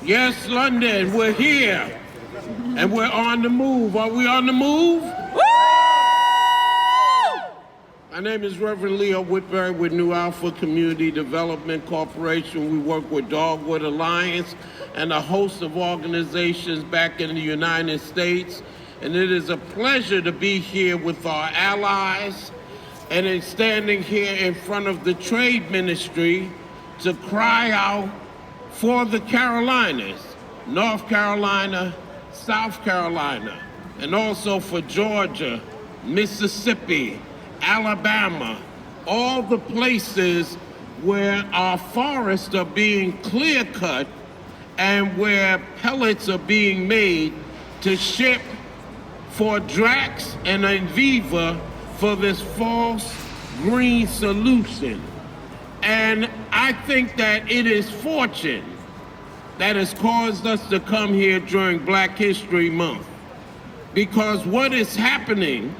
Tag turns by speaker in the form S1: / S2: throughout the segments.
S1: Yes, London, we're here. And we're on the move. Are we on the move? Woo! My name is Reverend Leo Woodberry with New Alpha Community Development Corporation. We work with Dogwood Alliance and a host of organizations back in the United States. And it is a pleasure to be here with our allies and in standing here in front of the Trade Ministry to cry out for the Carolinas, North Carolina, South Carolina, and also for Georgia, Mississippi, Alabama, all the places where our forests are being clear-cut and where pellets are being made to ship for Drax and Viva for this false green solution. And I think that it is fortune that has caused us to come here during Black History Month. Because what is happening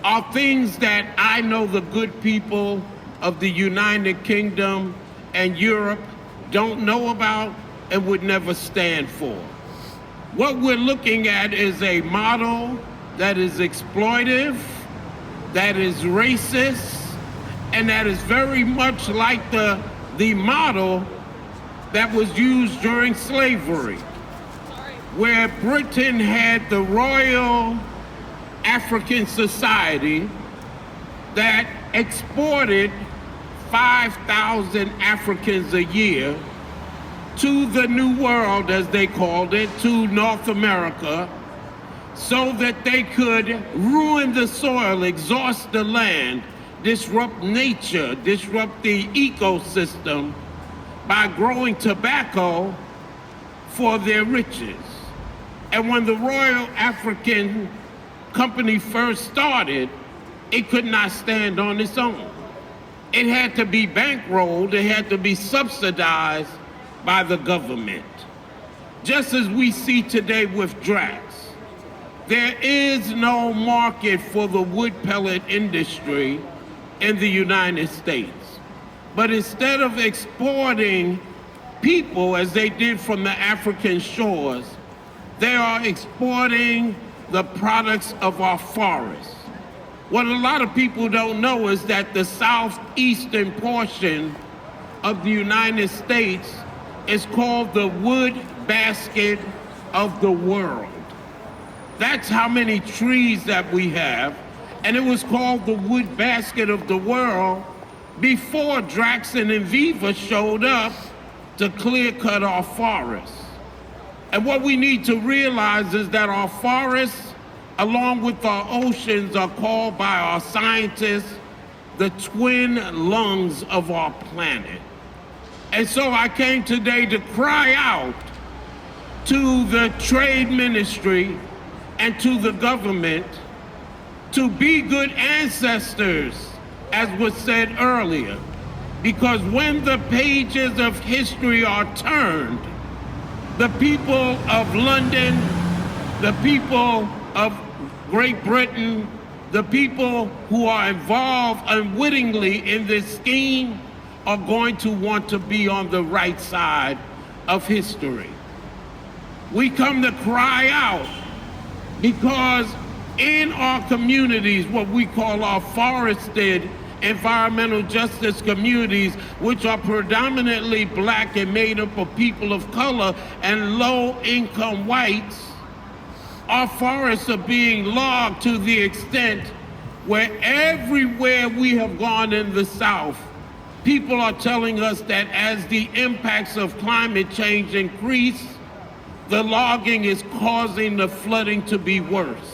S1: are things that I know the good people of the United Kingdom and Europe don't know about and would never stand for. What we're looking at is a model that is exploitive, that is racist, and that is very much like the model that was used during slavery, where Britain had the Royal African Society that exported 5,000 Africans a year to the New World, as they called it, to North America, so that they could ruin the soil, exhaust the land, disrupt nature, disrupt the ecosystem by growing tobacco for their riches. And when the Royal African Company first started, it could not stand on its own. It had to be bankrolled, it had to be subsidized by the government. Just as we see today with Drax, there is no market for the wood pellet industry in the United States. But instead of exporting people as they did from the African shores, they are exporting the products of our forests. What a lot of people don't know is that the southeastern portion of the United States is called the wood basket of the world. That's how many trees that we have, and it was called the wood basket of the world before Drax and Viva showed up to clear cut our forests. And what we need to realize is that our forests, along with our oceans, are called by our scientists the twin lungs of our planet. And so I came today to cry out to the Trade Ministry and to the government to be good ancestors, as was said earlier. Because when the pages of history are turned, the people of London, the people of Great Britain, the people who are involved unwittingly in this scheme are going to want to be on the right side of history. We come to cry out because in our communities, what we call our forested environmental justice communities, which are predominantly Black and made up of people of color and low-income whites, our forests are being logged to the extent where everywhere we have gone in the South, people are telling us that as the impacts of climate change increase, the logging is causing the flooding to be worse.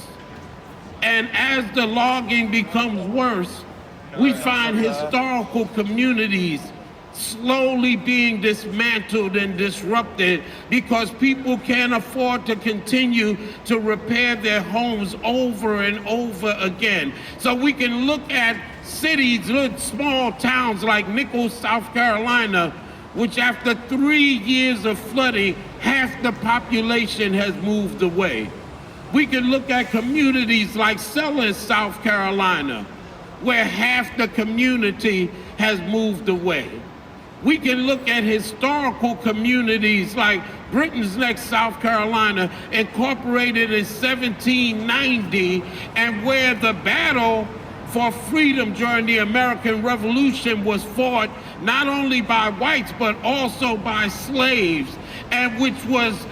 S1: And as the logging becomes worse, we find historical communities slowly being dismantled and disrupted because people can't afford to continue to repair their homes over and over again. So we can look at cities, little small towns like Nichols, South Carolina, which after 3 years of flooding, half the population has moved away. We can look at communities like Sellers, South Carolina, where half the community has moved away. We can look at historical communities like Britain's Neck, South Carolina, incorporated in 1790, and where the battle for freedom during the American Revolution was fought not only by whites but also by slaves, and which was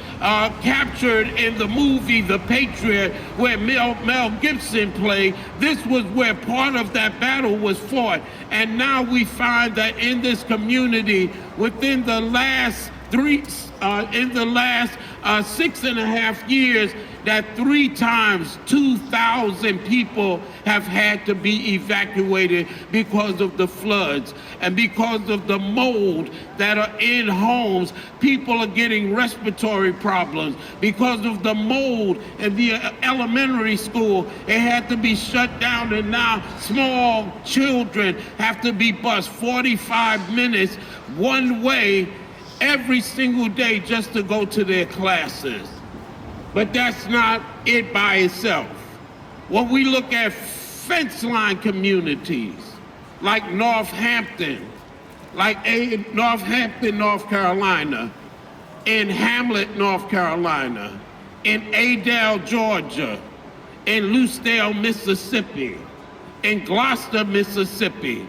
S1: captured in the movie The Patriot, where Mel Gibson played. This was where part of that battle was fought. And now we find that in this community, within the last 6.5 years, that 3 times 2,000 people have had to be evacuated because of the floods and because of the mold that are in homes. People are getting respiratory problems because of the mold in the elementary school. It had to be shut down, and now small children have to be bused 45 minutes one way every single day just to go to their classes. But that's not it by itself. When we look at fence line communities like Northampton, North Carolina, in Hamlet, North Carolina, in Adel, Georgia, in Lucedale, Mississippi, in Gloucester, Mississippi,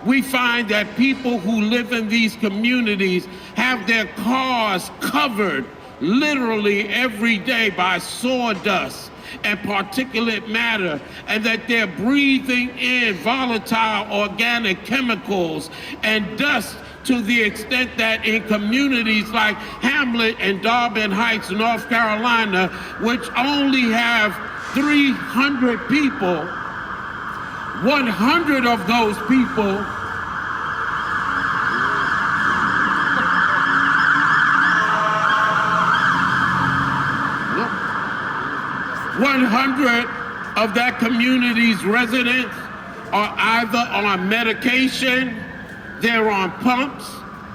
S1: we find that people who live in these communities have their cars covered literally every day by sawdust and particulate matter, and that they're breathing in volatile organic chemicals and dust, to the extent that in communities like Hamlet and Darben Heights, North Carolina, which only have 300 people, 100 of those people 100 of that community's residents are either on medication, they're on pumps,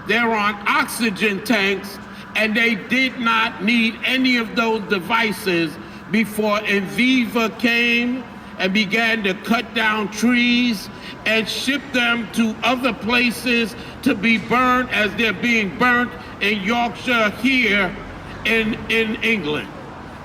S1: they're on oxygen tanks, and they did not need any of those devices before Enviva came and began to cut down trees and ship them to other places to be burned, as they're being burnt in Yorkshire here in England.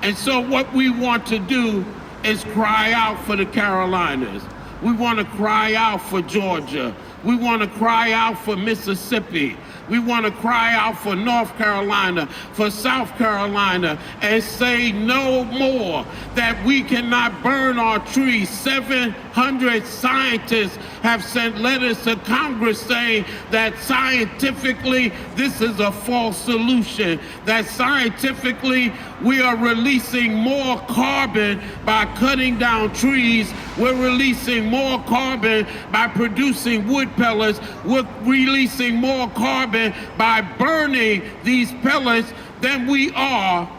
S1: And so what we want to do is cry out for the Carolinas. We want to cry out for Georgia. We want to cry out for Mississippi. We want to cry out for North Carolina, for South Carolina, and say no more, that we cannot burn our trees. 700 scientists have sent letters to Congress saying that scientifically this is a false solution, that scientifically we are releasing more carbon by cutting down trees. We're releasing more carbon by producing wood pellets. We're releasing more carbon by burning these pellets than we are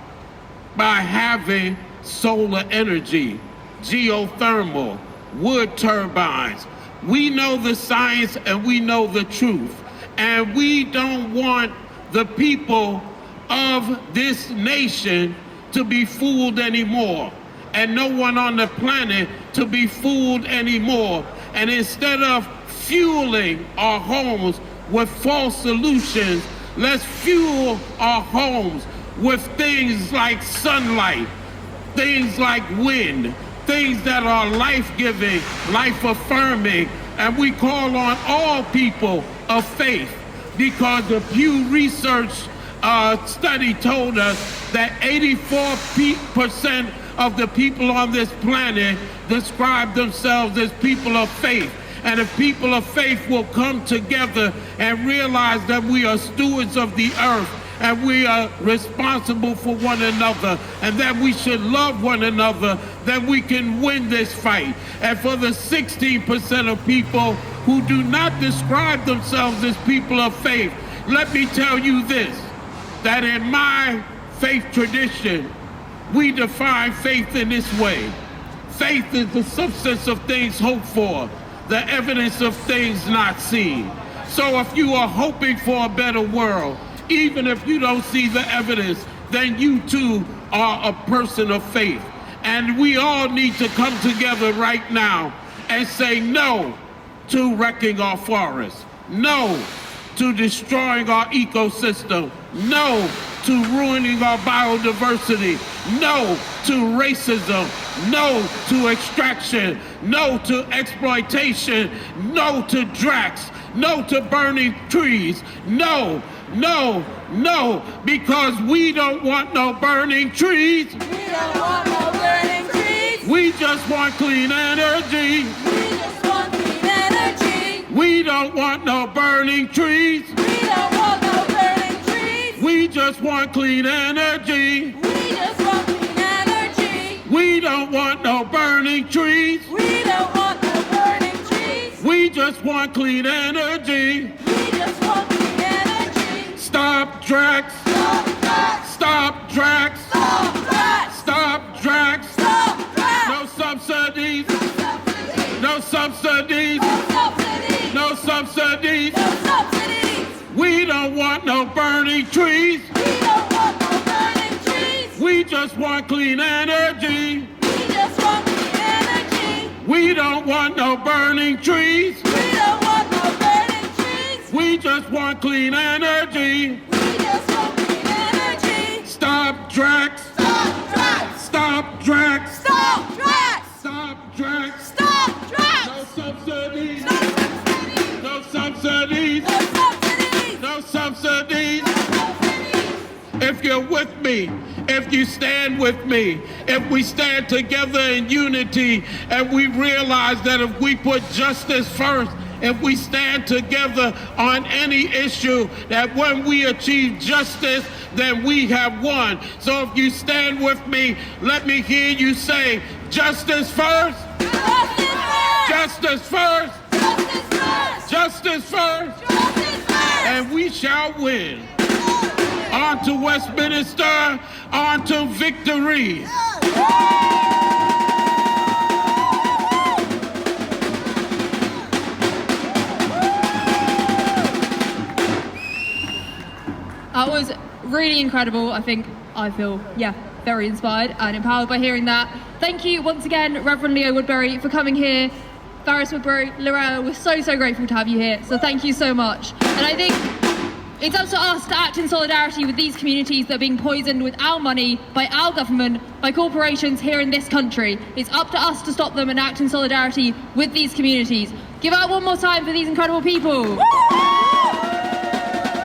S1: by having solar energy, geothermal, wood turbines. We know the science and we know the truth, and we don't want the people of this nation to be fooled anymore, and no one on the planet to be fooled anymore. And instead of fueling our homes with false solutions, let's fuel our homes with things like sunlight, things like wind, things that are life-giving, life-affirming. And we call on all people of faith, because the Pew Research study told us that 84% of the people on this planet describe themselves as people of faith. And if people of faith will come together and realize that we are stewards of the earth, and we are responsible for one another, and that we should love one another, then we can win this fight. And for the 16% of people who do not describe themselves as people of faith, let me tell you this, that in my faith tradition, we define faith in this way. Faith is the substance of things hoped for, the evidence of things not seen. So if you are hoping for a better world, even if you don't see the evidence, then you too are a person of faith. And we all need to come together right now and say no to wrecking our forests, no to destroying our ecosystem. No to ruining our biodiversity. No to racism. No to extraction. No to exploitation. No to Drax. No to burning trees. No, no, no, because we don't want no burning trees.
S2: We don't want no burning trees.
S1: We just want clean energy.
S2: We just want clean energy.
S1: We don't want no burning trees.
S2: We don't want no burning trees.
S1: We just want clean energy.
S2: We just want clean energy.
S1: We don't want no burning trees.
S2: We don't want no burning trees.
S1: We just want clean energy.
S2: We just want clean energy.
S1: Stop Drax.
S2: Stop Drax.
S1: Stop Drax.
S2: Stop Drax.
S1: Stop Drax.
S2: Stop Drax.
S1: No subsidies.
S2: No subsidies.
S1: No subsidies.
S2: No subsidies.
S1: No subsidies.
S2: No subsidies.
S1: We don't want no burning trees.
S2: We don't want no burning trees.
S1: We just want clean energy.
S2: We just want clean energy.
S1: We don't want no burning trees.
S2: We don't want no burning trees.
S1: We just want clean energy.
S2: We just want clean energy.
S1: Stop Drax.
S2: Stop Drax.
S1: Stop Drax.
S2: Stop Drax.
S1: Stop Drax.
S2: Stop Drax.
S1: No subsidies.
S2: No subsidies.
S1: No subsidies.
S2: No subsidies.
S1: No subsidies.
S2: No subsidies.
S1: If you're with me, if you stand with me, if we stand together in unity and we realize that if we put justice first, if we stand together on any issue, that when we achieve justice, then we have won. So if you stand with me, let me hear you say, justice first.
S2: Justice first.
S1: Justice first.
S2: Justice first.
S1: Justice first.
S2: Justice first.
S1: And we shall win. On to Westminster, on to victory.
S3: That was really incredible. I feel, very inspired and empowered by hearing that. Thank you once again, Reverend Leo Woodberry, for coming here. Varys Woodberry, Loretta, we're so grateful to have you here. So thank you so much. And I think it's up to us to act in solidarity with these communities that are being poisoned with our money by our government, by corporations here in this country. It's up to us to stop them and act in solidarity with these communities. Give out one more time for these incredible people.